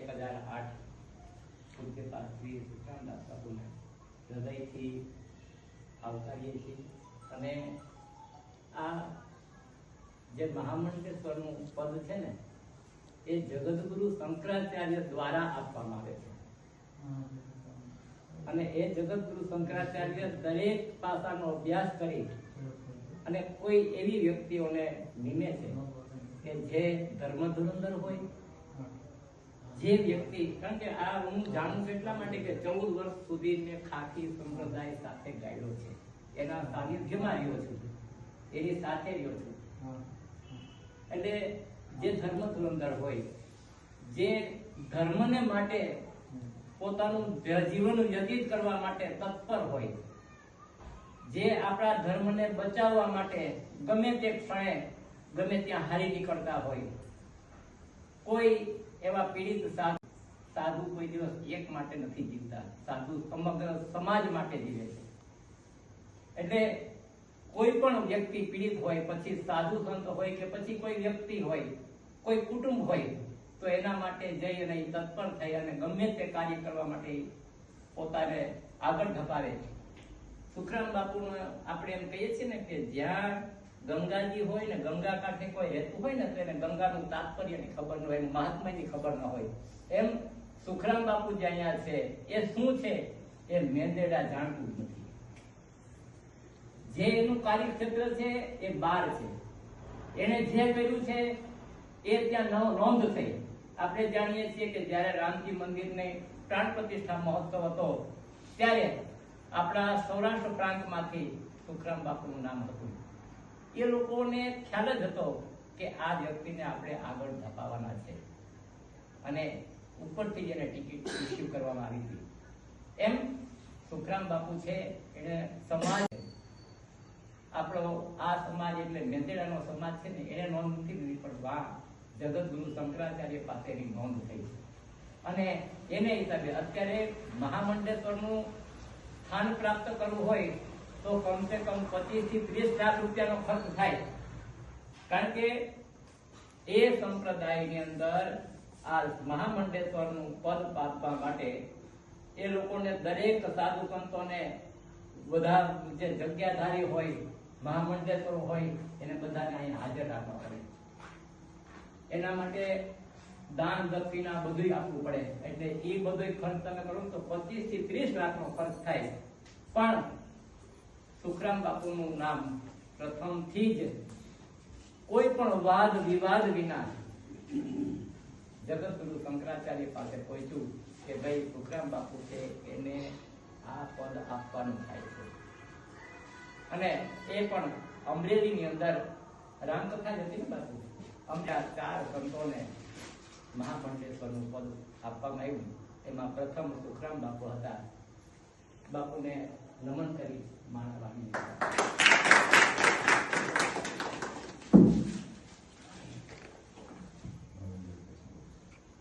1008 પૂજ્ય શ્રી સુખરામદાસ બાપુને હૃદયથી આવકારીએ છીએ અને આ જે મહામંડલેશ્વરનું પદ છે ને એ જગતગુરુ શંકરાચાર્ય દ્વારા આપવામાં આવે છે અને એ જગતગુરુ શંકરાચાર્ય દરેક પાસાનો અભ્યાસ કરી અને કોઈ એવી વ્યક્તિઓને નિમે છે કે જે ધર્મ ધુરંધર હોય, જે વ્યક્તિ, કારણ કે આ હું જાણું છું એટલા માટે કે 14 વર્ષ સુધી મેં ખાખી સંપ્રદાય સાથે ગાળ્યો છે, એના સાનિધ્યમાં રહ્યો છું, એની સાથે રહ્યો છું. એટલે જે ધર્મ ધુરંધર હોય, જે ધર્મને માટે પોતાનું જીવન વ્યતીત કરવા માટે તત્પર હોય, જે આપણા ધર્મને બચાવવા માટે ગમે તે ક્ષણે ગમે ત્યાં હારી નીકળતા હોય, કોઈ એવા પીડિત સાધુ કોઈ દિવસ એક માટે નથી જીવતા, સાધુ સમગ્ર સમાજ માટે જીવે છે. એટલે કોઈ પણ વ્યક્તિ પીડિત હોય, પછી સાધુ સંત હોય કે પછી કોઈ વ્યક્તિ હોય, કોઈ કુટુંબ હોય, તો એના માટે જઈ અને તત્પર થઈ અને ગમે તે કાર્ય કરવા માટે પોતાને આગળ ધપાવે છે. સુખરામ બાપુને આપણે એમ કહીએ છીએ ને કે જ્યાં ગંગાજી હોય ને, ગંગા કાંઠે કોઈ રહેતું હોય ને, તો એને ગંગાનું તાત્પર્યની ખબર ન હોય, મહાત્માની ખબર ન હોય. એમ સુખરામ બાપુ જે અહીંયા છે એ શું છે એ મેંદેડા જાણતું જ નથી. જે એનું કાર્યક્ષેત્ર છે એ બાર છે, એને જે કર્યું છે એ ત્યાં નોંધ થઈ. આપણે જાણીએ છીએ કે જ્યારે રામજી મંદિરને પ્રાણ પ્રતિષ્ઠા મહોત્સવ હતો ત્યારે આપણા સૌરાષ્ટ્ર પ્રાંતમાંથી સુખરામ બાપુનું નામ હતું. એ લોકોને ખ્યાલ જ હતો કે આ વ્યક્તિને આપણે આગળ ધપાવવાના છે અને ઉપરથી એને ટિકિટ ઇસ્યુ કરવામાં આવી હતી. એમ સુખરામ બાપુ છે એને સમાજ, આપણો આ સમાજ એટલે મેંદેડાનો સમાજ છે ને, એને નોંધ નથી લીધી, પણ વાહ, જગતગુરુ શંકરાચાર્ય પાસે એની નોંધ થઈ છે. અને એને હિસાબે અત્યારે મહામંડલેશ્વરનું સ્થાન પ્રાપ્ત કરવું હોય તો કમસે કમ 25 થી 30 લાખ રૂપિયાનો ખર્ચ થાય. કારણ કે એ સંપ્રદાયની અંદર આ મહામંડલેશ્વરનું પદ પામવા માટે એ લોકોને દરેક સાધુ સંતોને બધા જે જગ્યાધારી હોય, મહામંડલેશ્વર હોય, એને બધાને અહીં હાજર રાખવા પડે. એના માટે દાન દક્ષિણા બધું આપવું પડે. એટલે એ બધો ખર્ચ તમે કરો તો 25 થી 30 લાખનો ખર્ચ થાય. પણ સુખરામ બાપુનું નામ પ્રથમથી જ કોઈ પણ વાદ વિવાદ વિના જગતગુરુ શંકરાચાર્ય પાસે પહોંચ્યું કે ભાઈ સુખરામ બાપુ છે, એને આ પદ આપવાનું થાય છે. અને એ પણ અમરેલીની અંદર રામકથા જ હતી ને બાપુ, અમરા 4 સંતોને મહામંડલેશ્વરનું પદ આપવામાં આવ્યું. એમાં પ્રથમ સુખરામ બાપુ હતા. બાપુને નમન કરી માણવાની